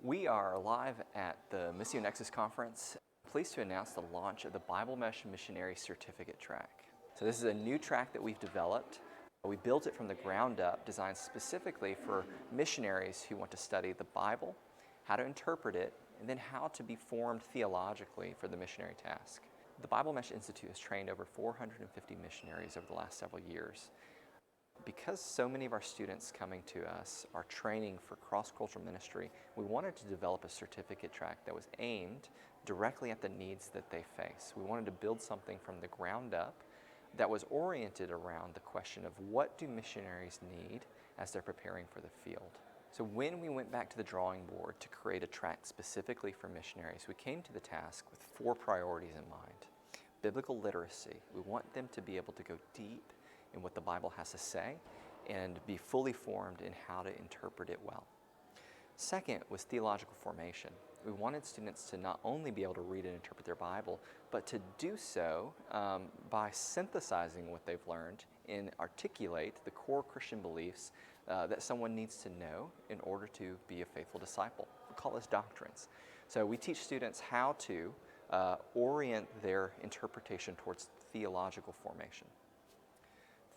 We are live at the Missio Nexus Conference, pleased to announce the launch of the BibleMesh Missionary Certificate Track. So this is a new track that we've developed. We built it from the ground up, designed specifically for missionaries who want to study the Bible, how to interpret it, and then how to be formed theologically for the missionary task. The BibleMesh Institute has trained over 450 missionaries over the last several years. Because so many of our students coming to us are training for cross-cultural ministry, we wanted to develop a certificate track that was aimed directly at the needs that they face. We wanted to build something from the ground up that was oriented around the question of what do missionaries need as they're preparing for the field. So when we went back to the drawing board to create a track specifically for missionaries, we came to the task with 4 priorities in mind. Biblical literacy. We want them to be able to go deep in what the Bible has to say and be fully formed in how to interpret it well. Second was theological formation. We wanted students to not only be able to read and interpret their Bible, but to do so by synthesizing what they've learned and articulate the core Christian beliefs that someone needs to know in order to be a faithful disciple. We call this doctrines. So we teach students how to orient their interpretation towards theological formation.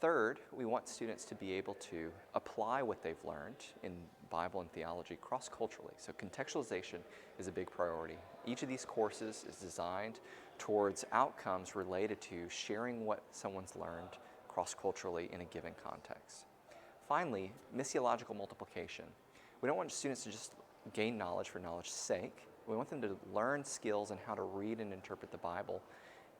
Third, we want students to be able to apply what they've learned in Bible and theology cross-culturally. So contextualization is a big priority. Each of these courses is designed towards outcomes related to sharing what someone's learned cross-culturally in a given context. Finally, missiological multiplication. We don't want students to just gain knowledge for knowledge's sake. We want them to learn skills and how to read and interpret the Bible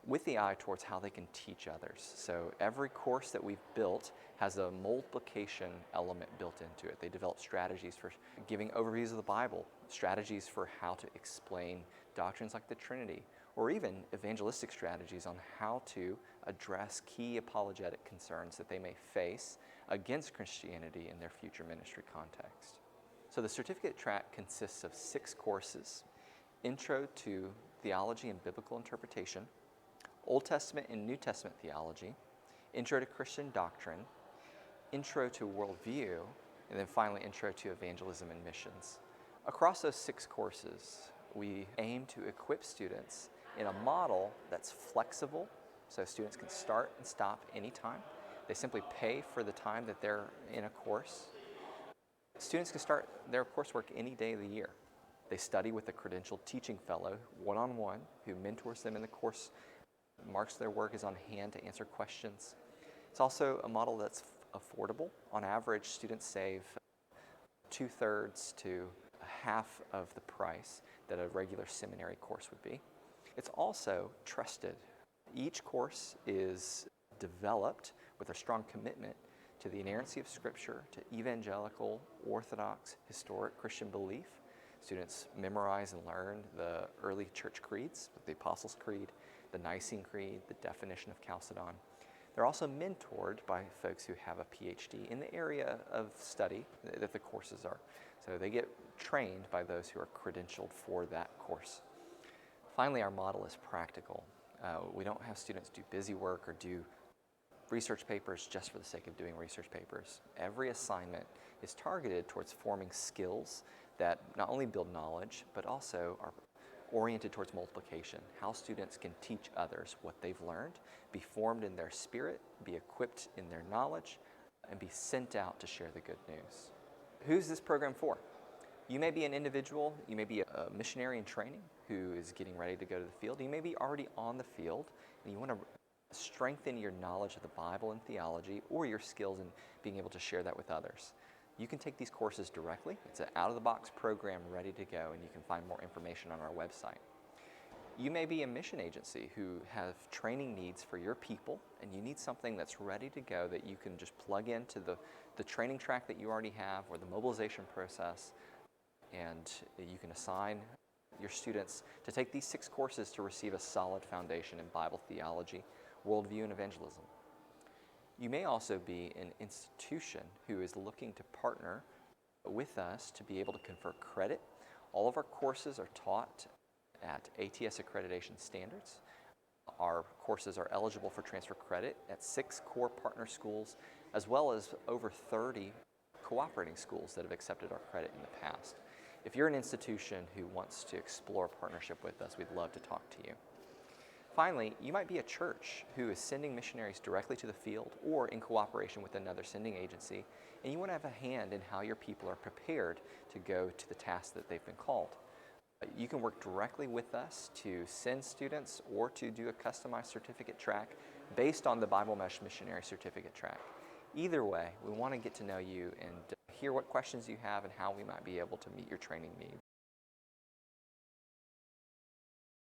with the eye towards how they can teach others. So every course that we've built has a multiplication element built into it. They develop strategies for giving overviews of the Bible, strategies for how to explain doctrines like the Trinity, or even evangelistic strategies on how to address key apologetic concerns that they may face against Christianity in their future ministry context. So the certificate track consists of 6 courses: Intro to Theology and Biblical Interpretation, Old Testament and New Testament Theology, Intro to Christian Doctrine, Intro to Worldview, and then finally Intro to Evangelism and Missions. Across those 6 courses, we aim to equip students in a model that's flexible, so students can start and stop anytime. They simply pay for the time that they're in a course. Students can start their coursework any day of the year. They study with a credentialed teaching fellow, one-on-one, who mentors them in the course, marks their work, is on hand to answer questions. It's also a model that's affordable. On average, students save 2/3 to half of the price that a regular seminary course would be. It's also trusted. Each course is developed with a strong commitment to the inerrancy of Scripture, to evangelical, orthodox, historic Christian belief. Students memorize and learn the early church creeds, the Apostles' Creed, the Nicene Creed, the definition of Chalcedon. They're also mentored by folks who have a PhD in the area of study that the courses are. So they get trained by those who are credentialed for that course. Finally, our model is practical. We don't have students do busy work or do research papers just for the sake of doing research papers. Every assignment is targeted towards forming skills that not only build knowledge, but also are oriented towards multiplication, how students can teach others what they've learned, be formed in their spirit, be equipped in their knowledge, and be sent out to share the good news. Who's this program for? You may be an individual, you may be a missionary in training who is getting ready to go to the field. You may be already on the field and you want to strengthen your knowledge of the Bible and theology or your skills in being able to share that with others. You can take these courses directly. It's an out-of-the-box program ready to go, and you can find more information on our website. You may be a mission agency who have training needs for your people, and you need something that's ready to go that you can just plug into the training track that you already have or the mobilization process, and you can assign your students to take these 6 courses to receive a solid foundation in Bible theology, worldview, and evangelism. You may also be an institution who is looking to partner with us to be able to confer credit. All of our courses are taught at ATS accreditation standards. Our courses are eligible for transfer credit at 6 core partner schools, as well as over 30 cooperating schools that have accepted our credit in the past. If you're an institution who wants to explore partnership with us, we'd love to talk to you. Finally, you might be a church who is sending missionaries directly to the field or in cooperation with another sending agency, and you want to have a hand in how your people are prepared to go to the task that they've been called. You can work directly with us to send students or to do a customized certificate track based on the BibleMesh Missionary Certificate Track. Either way, we want to get to know you and hear what questions you have and how we might be able to meet your training needs.